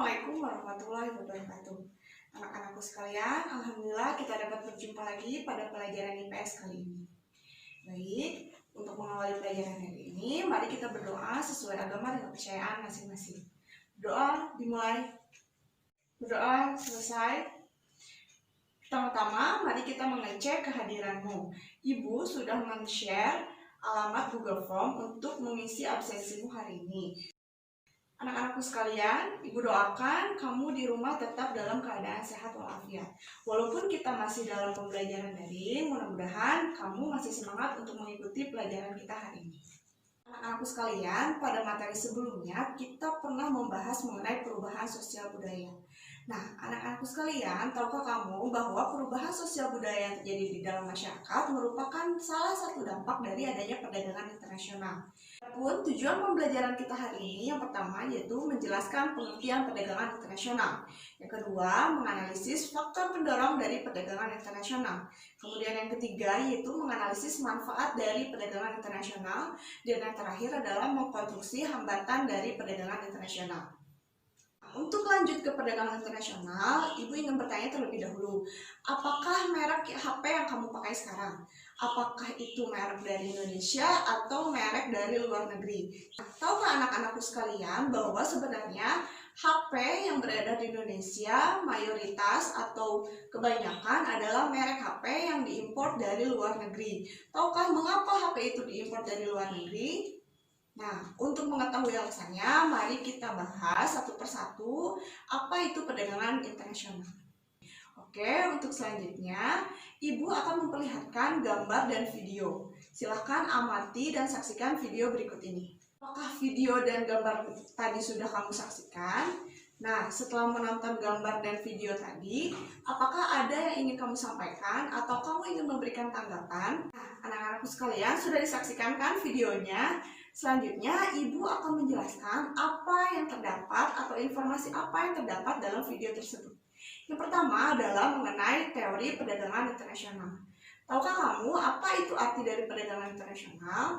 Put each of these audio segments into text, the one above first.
Assalamualaikum warahmatullahi wabarakatuh. Anak-anakku sekalian, alhamdulillah kita dapat berjumpa lagi pada pelajaran IPS kali ini. Baik, untuk mengawali pelajaran hari ini, mari kita berdoa sesuai agama dan kepercayaan masing-masing. Doa dimulai. Berdoa selesai. Pertama-tama, mari kita mengecek kehadiranmu. Ibu sudah men-share alamat Google Form untuk mengisi absensimu hari ini. Anak-anakku sekalian, Ibu doakan kamu di rumah tetap dalam keadaan sehat walafiat. Walaupun kita masih dalam pembelajaran daring, mudah-mudahan kamu masih semangat untuk mengikuti pelajaran kita hari ini. Anak-anakku sekalian, pada materi sebelumnya kita pernah membahas mengenai perubahan sosial budaya. Nah, anak-anakku sekalian, tahukah kamu bahwa perubahan sosial budaya yang terjadi di dalam masyarakat merupakan salah satu dampak dari adanya perdagangan internasional. Adapun tujuan pembelajaran kita hari ini yang pertama yaitu menjelaskan pengertian perdagangan internasional. Yang kedua, menganalisis faktor pendorong dari perdagangan internasional. Kemudian yang ketiga yaitu menganalisis manfaat dari perdagangan internasional. Dan yang terakhir adalah mengkonstruksi hambatan dari perdagangan internasional. Untuk lanjut ke perdagangan internasional, Ibu ingin bertanya terlebih dahulu, apakah merek HP yang kamu pakai sekarang? Apakah itu merek dari Indonesia atau merek dari luar negeri? Tahukah anak-anakku sekalian bahwa sebenarnya HP yang beredar di Indonesia mayoritas atau kebanyakan adalah merek HP yang diimpor dari luar negeri. Tahukah mengapa HP itu diimpor dari luar negeri? Nah, untuk mengetahui alasannya, mari kita bahas satu persatu apa itu perdagangan internasional. Oke, untuk selanjutnya, Ibu akan memperlihatkan gambar dan video. Silahkan amati dan saksikan video berikut ini. Apakah video dan gambar tadi sudah kamu saksikan? Nah, setelah menonton gambar dan video tadi, apakah ada yang ingin kamu sampaikan atau kamu ingin memberikan tanggapan? Nah, anak-anakku sekalian, sudah disaksikan kan videonya? Selanjutnya, Ibu akan menjelaskan apa yang terdapat atau informasi apa yang terdapat dalam video tersebut. Yang pertama adalah mengenai teori perdagangan internasional. Tahukah kamu apa itu arti dari perdagangan internasional?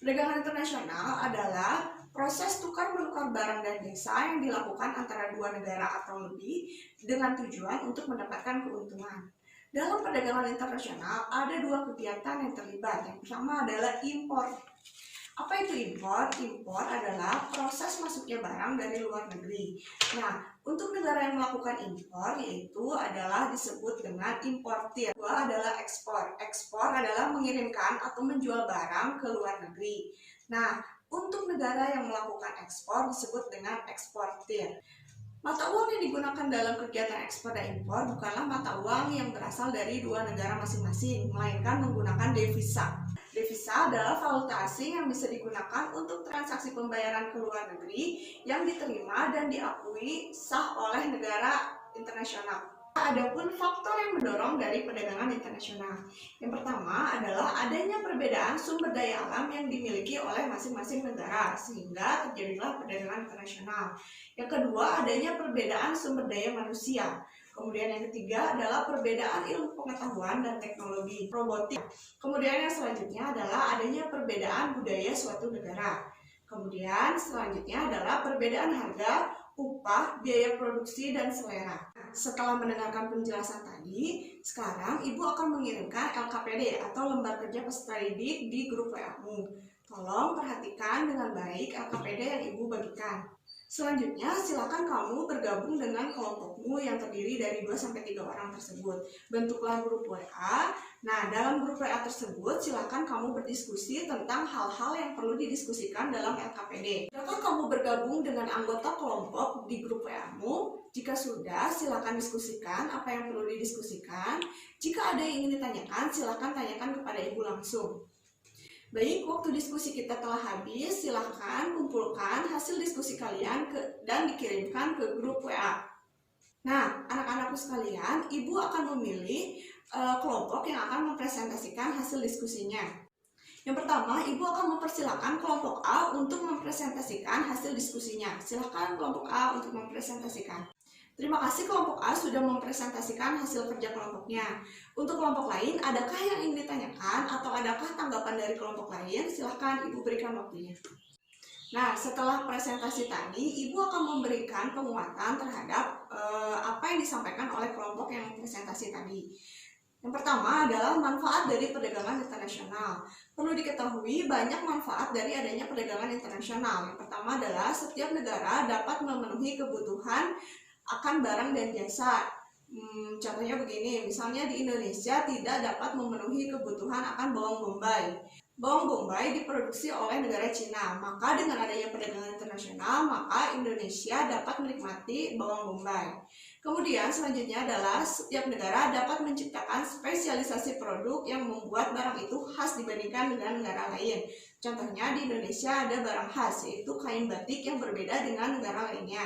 Perdagangan internasional adalah proses tukar-menukar barang dan jasa yang dilakukan antara dua negara atau lebih dengan tujuan untuk mendapatkan keuntungan. Dalam perdagangan internasional ada dua kegiatan yang terlibat. Yang pertama adalah impor. Apa itu impor? Impor adalah proses masuknya barang dari luar negeri. Nah, untuk negara yang melakukan impor yaitu adalah disebut dengan importir. Kedua adalah ekspor. Ekspor adalah mengirimkan atau menjual barang ke luar negeri. Nah, untuk negara yang melakukan ekspor disebut dengan eksportir. Mata uang yang digunakan dalam kegiatan ekspor dan impor bukanlah mata uang yang berasal dari dua negara masing-masing, melainkan menggunakan devisa. Devisa adalah valuta asing yang bisa digunakan untuk transaksi pembayaran ke luar negeri yang diterima dan diakui sah oleh negara internasional. Adapun faktor yang mendorong dari perdagangan internasional. Yang pertama adalah adanya perbedaan sumber daya alam yang dimiliki oleh masing-masing negara sehingga terjadilah perdagangan internasional. Yang kedua, adanya perbedaan sumber daya manusia. Kemudian yang ketiga adalah perbedaan ilmu pengetahuan dan teknologi robotik. Kemudian yang selanjutnya adalah adanya perbedaan budaya suatu negara. Kemudian selanjutnya adalah perbedaan harga, upah, biaya produksi, dan selera. Setelah mendengarkan penjelasan tadi, sekarang Ibu akan mengirimkan LKPD atau lembar kerja peserta didik di grup WA-mu. Tolong perhatikan dengan baik LKPD yang Ibu bagikan. Selanjutnya, silakan kamu bergabung dengan kelompokmu yang terdiri dari 2-3 orang tersebut. Bentuklah grup WA. Nah, dalam grup WA tersebut, silakan kamu berdiskusi tentang hal-hal yang perlu didiskusikan dalam LKPD. Sudahkah kamu bergabung dengan anggota kelompok di grup WA-mu? Jika sudah, silakan diskusikan apa yang perlu didiskusikan. Jika ada yang ingin ditanyakan, silakan tanyakan kepada Ibu langsung. Baik, waktu diskusi kita telah habis, silahkan kumpulkan hasil diskusi kalian dan dikirimkan ke grup WA. Nah, anak-anakku sekalian, Ibu akan memilih kelompok yang akan mempresentasikan hasil diskusinya. Yang pertama, Ibu akan mempersilahkan kelompok A untuk mempresentasikan hasil diskusinya. Silahkan kelompok A untuk mempresentasikan. Terima kasih kelompok A sudah mempresentasikan hasil kerja kelompoknya. Untuk kelompok lain, adakah yang ingin ditanyakan atau adakah tanggapan dari kelompok lain? Silahkan Ibu berikan waktunya. Nah, setelah presentasi tadi, Ibu akan memberikan penguatan terhadap apa yang disampaikan oleh kelompok yang presentasi tadi. Yang pertama adalah manfaat dari perdagangan internasional. Perlu diketahui banyak manfaat dari adanya perdagangan internasional. Yang pertama adalah setiap negara dapat memenuhi kebutuhan akan barang dan jasa. Contohnya begini, misalnya di Indonesia tidak dapat memenuhi kebutuhan akan bawang bombay. Bawang bombay diproduksi oleh negara Cina, maka dengan adanya perdagangan internasional, maka Indonesia dapat menikmati bawang bombay. Kemudian selanjutnya adalah setiap negara dapat menciptakan spesialisasi produk yang membuat barang itu khas dibandingkan dengan negara lain. Contohnya di Indonesia ada barang khas, yaitu kain batik yang berbeda dengan negara lainnya.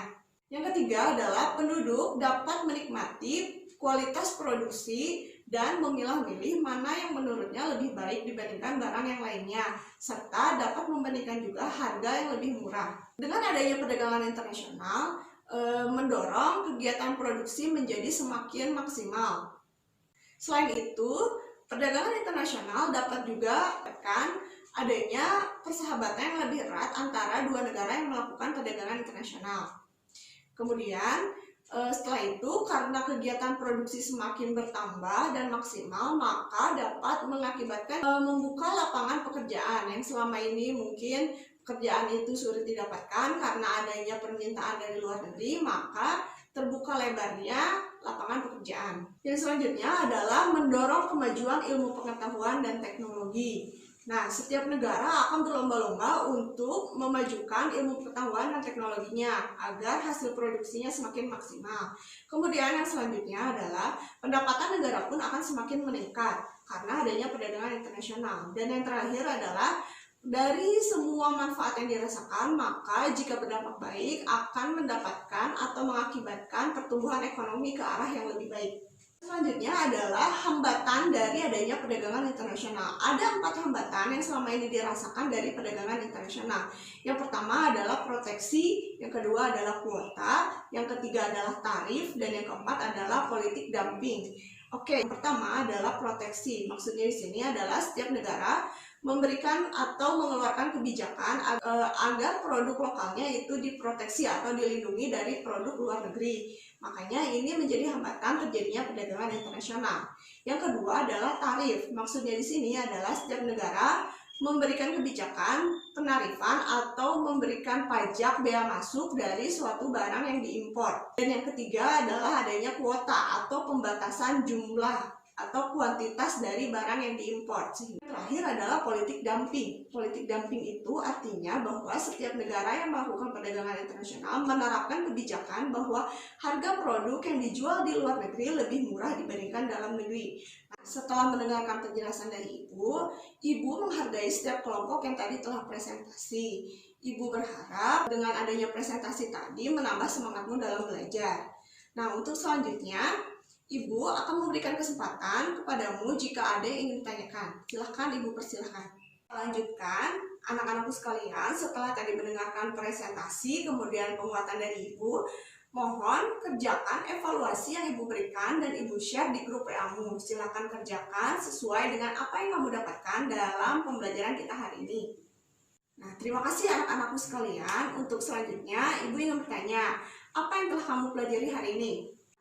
Yang ketiga adalah penduduk dapat menikmati kualitas produksi dan memilah-milih mana yang menurutnya lebih baik dibandingkan barang yang lainnya, serta dapat membandingkan juga harga yang lebih murah. Dengan adanya perdagangan internasional, mendorong kegiatan produksi menjadi semakin maksimal. Selain itu, perdagangan internasional dapat juga menyebabkan adanya persahabatan yang lebih erat antara dua negara yang melakukan perdagangan internasional. Kemudian, setelah itu, karena kegiatan produksi semakin bertambah dan maksimal, maka dapat mengakibatkan membuka lapangan pekerjaan yang selama ini mungkin pekerjaan itu sulit didapatkan karena adanya permintaan dari luar negeri, maka terbuka lebarnya lapangan pekerjaan. Yang selanjutnya adalah mendorong kemajuan ilmu pengetahuan dan teknologi. Nah, setiap negara akan berlomba-lomba untuk memajukan ilmu pengetahuan dan teknologinya agar hasil produksinya semakin maksimal. Kemudian yang selanjutnya adalah pendapatan negara pun akan semakin meningkat karena adanya perdagangan internasional. Dan yang terakhir adalah dari semua manfaat yang dirasakan, maka jika berdampak baik akan mendapatkan atau mengakibatkan pertumbuhan ekonomi ke arah yang lebih baik. Selanjutnya adalah hambatan dari adanya perdagangan internasional. Ada 4 hambatan yang selama ini dirasakan dari perdagangan internasional. Yang pertama adalah proteksi, yang kedua adalah kuota, yang ketiga adalah tarif, dan yang keempat adalah politik dumping. Oke, yang pertama adalah proteksi. Maksudnya di sini adalah setiap negara memberikan atau mengeluarkan kebijakan agar produk lokalnya itu diproteksi atau dilindungi dari produk luar negeri. Makanya ini menjadi hambatan terjadinya perdagangan internasional. Yang kedua adalah tarif. Maksudnya di sini adalah setiap negara memberikan kebijakan penarifan atau memberikan pajak bea masuk dari suatu barang yang diimpor. Dan yang ketiga adalah adanya kuota atau pembatasan jumlah atau kuantitas dari barang yang diimpor. Terakhir adalah politik dumping. Politik dumping itu artinya bahwa setiap negara yang melakukan perdagangan internasional menerapkan kebijakan bahwa harga produk yang dijual di luar negeri lebih murah dibandingkan dalam negeri. Nah, setelah mendengarkan penjelasan dari Ibu menghargai setiap kelompok yang tadi telah presentasi. Ibu berharap dengan adanya presentasi tadi menambah semangatmu dalam belajar. Nah, untuk selanjutnya Ibu akan memberikan kesempatan kepadamu jika ada yang ingin ditanyakan. Silahkan Ibu persilahkan. Lanjutkan, anak-anakku sekalian, setelah tadi mendengarkan presentasi kemudian penguatan dari Ibu, mohon kerjakan evaluasi yang Ibu berikan dan Ibu share di grup WA-mu. Silahkan kerjakan sesuai dengan apa yang kamu dapatkan dalam pembelajaran kita hari ini. Nah, terima kasih anak-anakku sekalian. Untuk selanjutnya, Ibu ingin bertanya, apa yang telah kamu pelajari hari ini?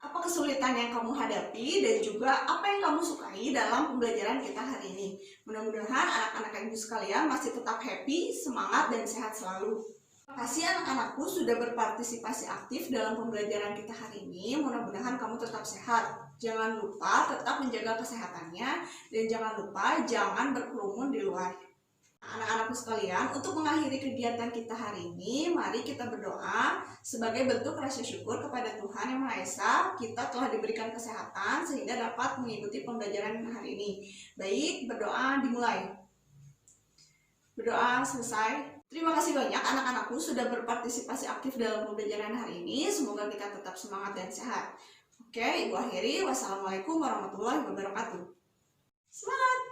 Apa kesulitan yang kamu hadapi dan juga apa yang kamu sukai dalam pembelajaran kita hari ini. Mudah-mudahan anak-anak Ibu sekalian masih tetap happy, semangat, dan sehat selalu. Terima kasih anak-anakku sudah berpartisipasi aktif dalam pembelajaran kita hari ini. Mudah-mudahan kamu tetap sehat. Jangan lupa tetap menjaga kesehatannya dan jangan lupa jangan berkerumun di luar. Anak-anakku sekalian, untuk mengakhiri kegiatan kita hari ini, mari kita berdoa sebagai bentuk rasa syukur kepada Tuhan Yang Maha Esa. Kita telah diberikan kesehatan sehingga dapat mengikuti pembelajaran hari ini. Baik, berdoa dimulai. Berdoa selesai. Terima kasih banyak anak-anakku sudah berpartisipasi aktif dalam pembelajaran hari ini. Semoga kita tetap semangat dan sehat. Oke, Ibu akhiri. Wassalamualaikum warahmatullahi wabarakatuh. Semangat!